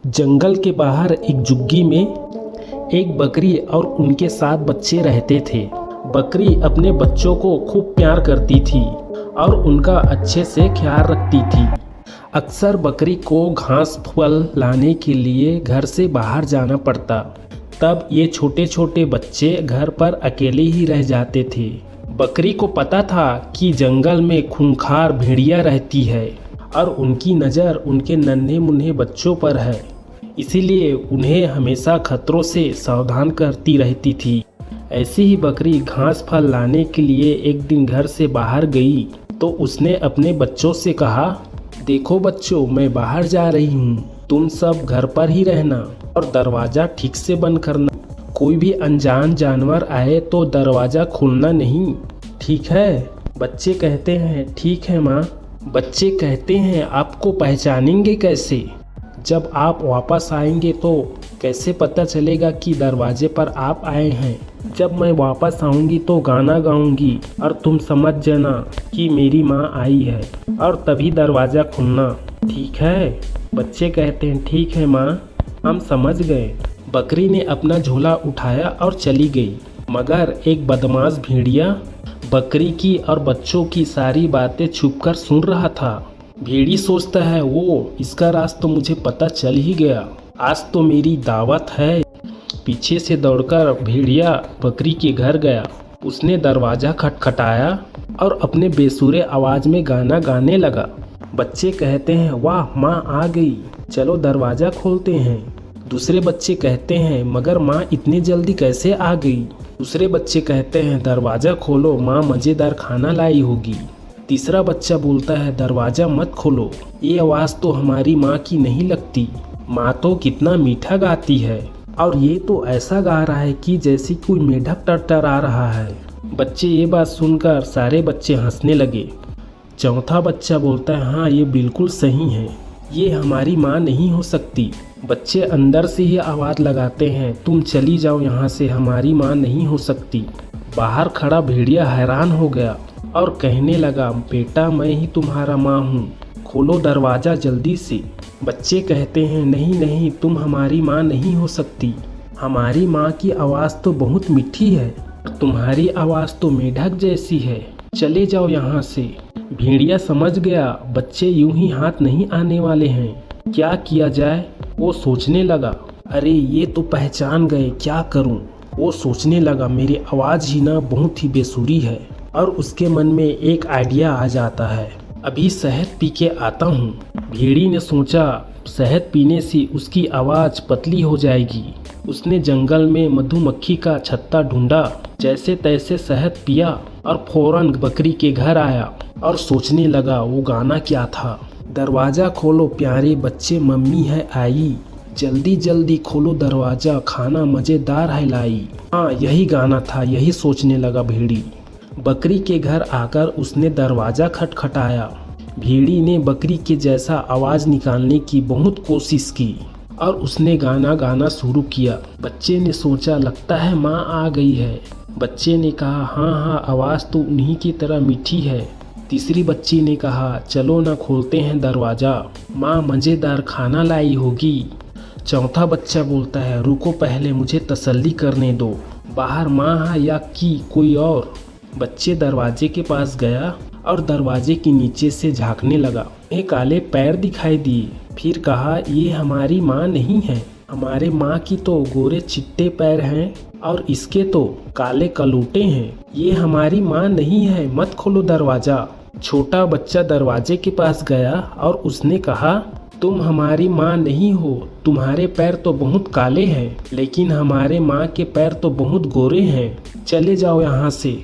जंगल के बाहर एक झुग्गी में एक बकरी और उनके 7 बच्चे रहते थे। बकरी अपने बच्चों को खूब प्यार करती थी और उनका अच्छे से ख्याल रखती थी। अक्सर बकरी को घास फल लाने के लिए घर से बाहर जाना पड़ता। तब ये छोटे छोटे बच्चे घर पर अकेले ही रह जाते थे। बकरी को पता था कि जंगल में खूंखार भेड़िया रहती है और उनकी नज़र उनके नन्हे मुन्ने बच्चों पर है, इसीलिए उन्हें हमेशा खतरों से सावधान करती रहती थी। ऐसी ही बकरी घास फल लाने के लिए एक दिन घर से बाहर गई तो उसने अपने बच्चों से कहा, देखो बच्चों, मैं बाहर जा रही हूँ, तुम सब घर पर ही रहना और दरवाज़ा ठीक से बंद करना। कोई भी अनजान जानवर आए तो दरवाज़ा खोलना नहीं, ठीक है? बच्चे कहते हैं, ठीक है माँ। बच्चे कहते हैं, आपको पहचानेंगे कैसे? जब आप वापस आएंगे तो कैसे पता चलेगा कि दरवाजे पर आप आए हैं? जब मैं वापस आऊंगी तो गाना गाऊंगी और तुम समझ जाना कि मेरी माँ आई है और तभी दरवाज़ा खुलना, ठीक है? बच्चे कहते हैं, ठीक है माँ, हम समझ गए। बकरी ने अपना झोला उठाया और चली गई, मगर एक बदमाश भेड़िया बकरी की और बच्चों की सारी बातें छुपकर सुन रहा था। भेड़ी सोचता है, वो इसका राज तो मुझे पता चल ही गया, आज तो मेरी दावत है। पीछे से दौड़कर भेड़िया बकरी के घर गया। उसने दरवाज़ा खटखटाया और अपने बेसुरे आवाज़ में गाना गाने लगा। बच्चे कहते हैं, वाह, माँ आ गई, चलो दरवाज़ा खोलते हैं। दूसरे बच्चे कहते हैं, मगर माँ इतनी जल्दी कैसे आ गई? दूसरे बच्चे कहते हैं, दरवाज़ा खोलो, माँ मज़ेदार खाना लाई होगी। तीसरा बच्चा बोलता है, दरवाज़ा मत खोलो, ये आवाज़ तो हमारी माँ की नहीं लगती, माँ तो कितना मीठा गाती है और ये तो ऐसा गा रहा है कि जैसे कोई मेढक टरटरा रहा है। बच्चे ये बात सुनकर सारे बच्चे हंसने लगे। चौथा बच्चा बोलता है, हाँ ये बिल्कुल सही है, ये हमारी माँ नहीं हो सकती। बच्चे अंदर से ही आवाज़ लगाते हैं, तुम चली जाओ यहाँ से, हमारी माँ नहीं हो सकती। बाहर खड़ा भेड़िया हैरान हो गया और कहने लगा, बेटा मैं ही तुम्हारा माँ हूँ, खोलो दरवाज़ा जल्दी से। बच्चे कहते हैं, नहीं नहीं, तुम हमारी माँ नहीं हो सकती, हमारी माँ की आवाज़ तो बहुत मीठी है, तुम्हारी आवाज़ तो मेढक जैसी है, चले जाओ यहाँ से। भेड़िया समझ गया बच्चे यूं ही हाथ नहीं आने वाले हैं, क्या किया जाए? वो सोचने लगा, अरे ये तो पहचान गए, क्या करूं? वो सोचने लगा, मेरी आवाज़ ही ना बहुत ही बेसुरी है। और उसके मन में एक आइडिया आ जाता है, अभी शहद पी के आता हूँ। भेड़ी ने सोचा, शहद पीने से उसकी आवाज़ पतली हो जाएगी। उसने जंगल में मधुमक्खी का छत्ता ढूंढा, जैसे तैसे शहद पिया और फौरन बकरी के घर आया और सोचने लगा वो गाना क्या था, दरवाज़ा खोलो प्यारे बच्चे, मम्मी है आई, जल्दी जल्दी खोलो दरवाज़ा, खाना मज़ेदार है लाई। हाँ यही गाना था, यही सोचने लगा भेड़ी। बकरी के घर आकर उसने दरवाज़ा खटखटाया। भेड़ी ने बकरी के जैसा आवाज़ निकालने की बहुत कोशिश की और उसने गाना गाना शुरू किया। बच्चे ने सोचा, लगता है माँ आ गई है। बच्चे ने कहा, हाँ हाँ, आवाज़ तो उन्हीं की तरह मीठी है। तीसरी बच्ची ने कहा, चलो ना खोलते हैं दरवाज़ा, माँ मज़ेदार खाना लाई होगी। चौथा बच्चा बोलता है, रुको पहले मुझे तसल्ली करने दो, बाहर माँ है या कि कोई और? बच्चे दरवाजे के पास गया और दरवाजे के नीचे से झांकने लगा। एक काले पैर दिखाई दिए। फिर कहा, ये हमारी माँ नहीं है, हमारे माँ की तो गोरे चिट्टे पैर हैं और इसके तो काले कलूटे हैं, ये हमारी माँ नहीं है, मत खोलो दरवाज़ा। छोटा बच्चा दरवाजे के पास गया और उसने कहा, तुम हमारी माँ नहीं हो, तुम्हारे पैर तो बहुत काले हैं, लेकिन हमारे माँ के पैर तो बहुत गोरे हैं, चले जाओ यहाँ से,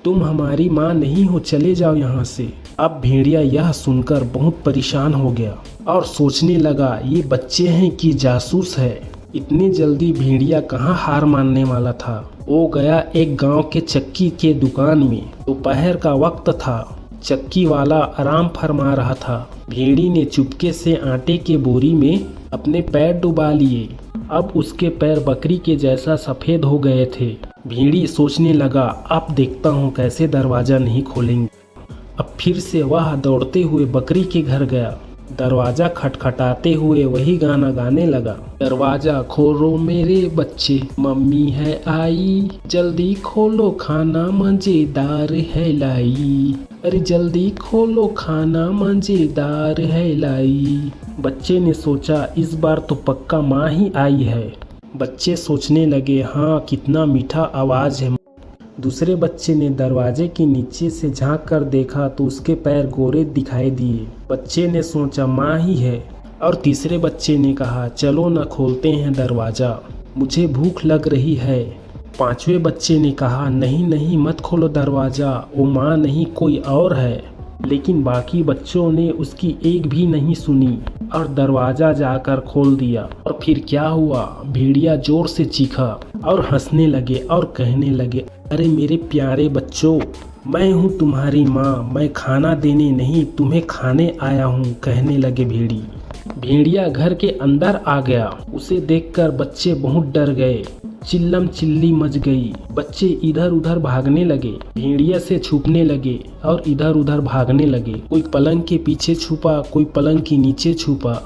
तुम हमारी माँ नहीं हो, चले जाओ यहाँ से। अब भेड़िया यह सुनकर बहुत परेशान हो गया और सोचने लगा, ये बच्चे हैं कि जासूस है। इतनी जल्दी भेड़िया कहाँ हार मानने वाला था। वो गया एक गांव के चक्की के दुकान में। दोपहर का वक्त था, चक्की वाला आराम फरमा रहा था। भेड़ी ने चुपके से आटे के बोरी में अपने पैर डुबा लिए। अब उसके पैर बकरी के जैसा सफ़ेद हो गए थे। भेड़ी सोचने लगा, अब देखता हूँ कैसे दरवाज़ा नहीं खोलेंगे। अब फिर से वह दौड़ते हुए बकरी के घर गया। दरवाजा खटखटाते हुए वही गाना गाने लगा। दरवाजा खोलो मेरे बच्चे, मम्मी है आई, जल्दी खोलो खाना मजेदार है लाई, अरे जल्दी खोलो खाना मजेदार है लाई। बच्चे ने सोचा इस बार तो पक्का माँ ही आई है। बच्चे सोचने लगे, हाँ कितना मीठा आवाज़ है। दूसरे बच्चे ने दरवाजे के नीचे से झांक कर देखा तो उसके पैर गोरे दिखाई दिए। बच्चे ने सोचा माँ ही है। और तीसरे बच्चे ने कहा चलो न खोलते हैं दरवाज़ा, मुझे भूख लग रही है। पांचवें बच्चे ने कहा नहीं नहीं मत खोलो दरवाज़ा, वो माँ नहीं कोई और है। लेकिन बाकी बच्चों ने उसकी एक भी नहीं सुनी और दरवाज़ा जाकर खोल दिया। और फिर क्या हुआ, भेड़िया जोर से चीखा और हंसने लगे और कहने लगे, अरे मेरे प्यारे बच्चों, मैं हूँ तुम्हारी माँ, मैं खाना देने नहीं तुम्हें खाने आया हूँ, कहने लगे भेड़ी। भेड़िया घर के अंदर आ गया। उसे देखकर बच्चे बहुत डर गए। चिल्लम चिल्ली मच गई। बच्चे इधर उधर भागने लगे, भेड़िया से छुपने लगे और इधर उधर भागने लगे। कोई पलंग के पीछे छुपा, कोई पलंग के नीचे छुपा।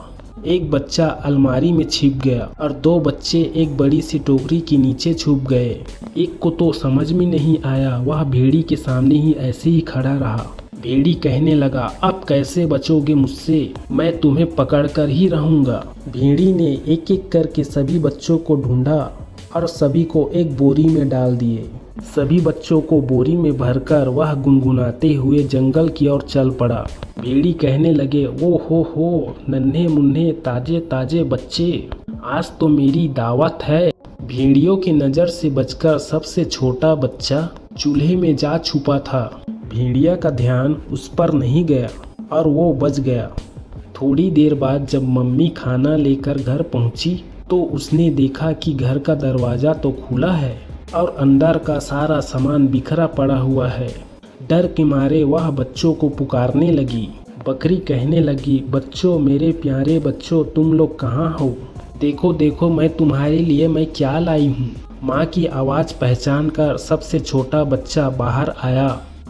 एक बच्चा अलमारी में छिप गया और दो बच्चे एक बड़ी सी टोकरी के नीचे छुप गए। एक को तो समझ में नहीं आया, वह भेड़ी के सामने ही ऐसे ही खड़ा रहा। भेड़ी कहने लगा, अब कैसे बचोगे मुझसे, मैं तुम्हें पकड़ कर ही रहूंगा। भेड़ी ने एक एक करके सभी बच्चों को ढूंढा और सभी को एक बोरी में डाल दिए। सभी बच्चों को बोरी में भरकर वह गुनगुनाते हुए जंगल की ओर चल पड़ा। भेड़ी कहने लगे, ओ हो नन्हे मुन्ने ताजे ताजे बच्चे, आज तो मेरी दावत है। भेड़ियों की नज़र से बचकर सबसे छोटा बच्चा चूल्हे में जा छुपा था। भेड़िया का ध्यान उस पर नहीं गया और वो बच गया। थोड़ी देर बाद जब मम्मी खाना लेकर घर पहुंची तो उसने देखा कि घर का दरवाज़ा तो खुला है और अंदर का सारा सामान बिखरा पड़ा हुआ है। डर के मारे वह बच्चों को पुकारने लगी। बकरी कहने लगी, बच्चों मेरे प्यारे बच्चों, तुम लोग कहाँ हो? देखो देखो मैं तुम्हारे लिए मैं क्या लाई हूँ। माँ की आवाज़ पहचान कर सबसे छोटा बच्चा बाहर आया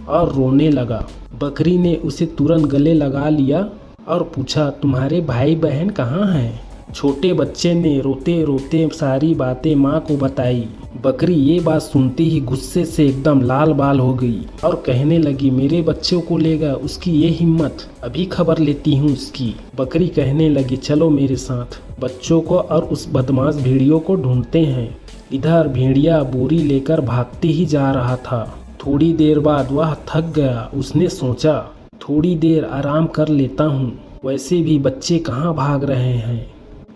और रोने लगा। बकरी ने उसे तुरंत गले लगा लिया और पूछा, तुम्हारे भाई बहन कहाँ हैं? छोटे बच्चे ने रोते रोते सारी बातें माँ को बताई। बकरी ये बात सुनते ही गुस्से से एकदम लाल बाल हो गई और कहने लगी, मेरे बच्चों को लेगा उसकी ये हिम्मत, अभी खबर लेती हूँ उसकी। बकरी कहने लगी, चलो मेरे साथ, बच्चों को और उस बदमाश भेड़ियों को ढूंढते हैं। इधर भेड़िया बोरी लेकर भागते ही जा रहा था। थोड़ी देर बाद वह थक गया। उसने सोचा थोड़ी देर आराम कर लेता हूँ, वैसे भी बच्चे कहाँ भाग रहे हैं।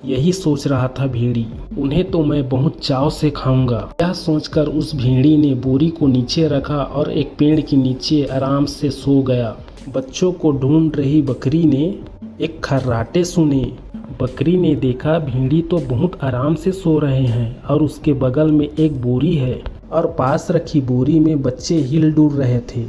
यही सोच रहा था भेड़ी, उन्हें तो मैं बहुत चाव से खाऊंगा। यह सोचकर उस भेड़ी ने बोरी को नीचे रखा और एक पेड़ के नीचे आराम से सो गया। बच्चों को ढूंढ रही बकरी ने एक खर्राटे सुने। बकरी ने देखा भेड़ी तो बहुत आराम से सो रहे हैं और उसके बगल में एक बोरी है और पास रखी बोरी में बच्चे हिल डुल रहे थे।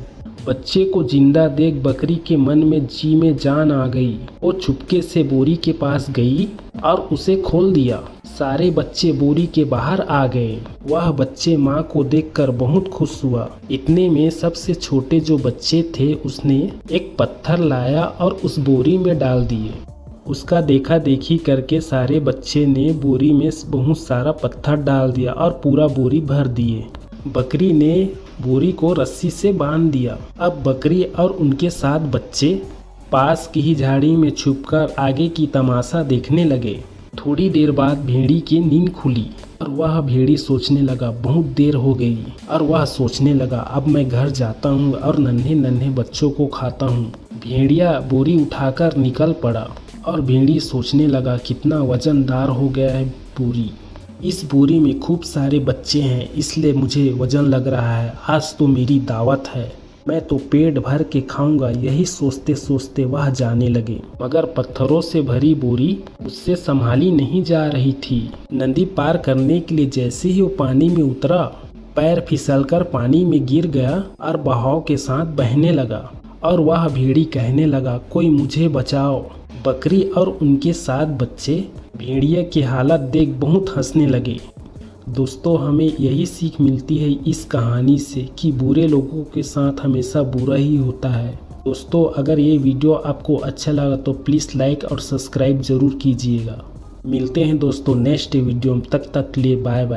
बच्चे को जिंदा देख बकरी के मन में जी में जान आ गई। वो चुपके से बोरी के पास गई और उसे खोल दिया। सारे बच्चे बोरी के बाहर आ गए। वह बच्चे माँ को देखकर बहुत खुश हुआ। इतने में सबसे छोटे जो बच्चे थे उसने एक पत्थर लाया और उस बोरी में डाल दिए। उसका देखा देखी करके सारे बच्चे ने बोरी में बहुत सारा पत्थर डाल दिया और पूरा बोरी भर दिए। बकरी ने बोरी को रस्सी से बांध दिया। अब बकरी और उनके 7 बच्चे पास की ही झाड़ी में छुपकर आगे की तमाशा देखने लगे। थोड़ी देर बाद भेड़ी की नींद खुली और वह भेड़ी सोचने लगा, बहुत देर हो गई। और वह सोचने लगा, अब मैं घर जाता हूँ और नन्हे नन्हे बच्चों को खाता हूँ। भेड़िया बोरी उठाकर निकल पड़ा और भेड़ी सोचने लगा, कितना वजनदार हो गया है बोरी। इस बोरी में खूब सारे बच्चे हैं, इसलिए मुझे वजन लग रहा है। आज तो मेरी दावत है, मैं तो पेट भर के खाऊंगा। यही सोचते सोचते वह जाने लगे, मगर पत्थरों से भरी बोरी उससे संभाली नहीं जा रही थी। नदी पार करने के लिए जैसे ही वो पानी में उतरा, पैर फिसलकर पानी में गिर गया और बहाव के साथ बहने लगा। और वह भेड़ी कहने लगा, कोई मुझे बचाओ। बकरी और उनके 7 बच्चे भेड़िया की हालत देख बहुत हंसने लगे। दोस्तों, हमें यही सीख मिलती है इस कहानी से कि बुरे लोगों के साथ हमेशा बुरा ही होता है। दोस्तों अगर ये वीडियो आपको अच्छा लगा तो प्लीज़ लाइक और सब्सक्राइब ज़रूर कीजिएगा। मिलते हैं दोस्तों नेक्स्ट वीडियो में, तक के लिए बाय बाय।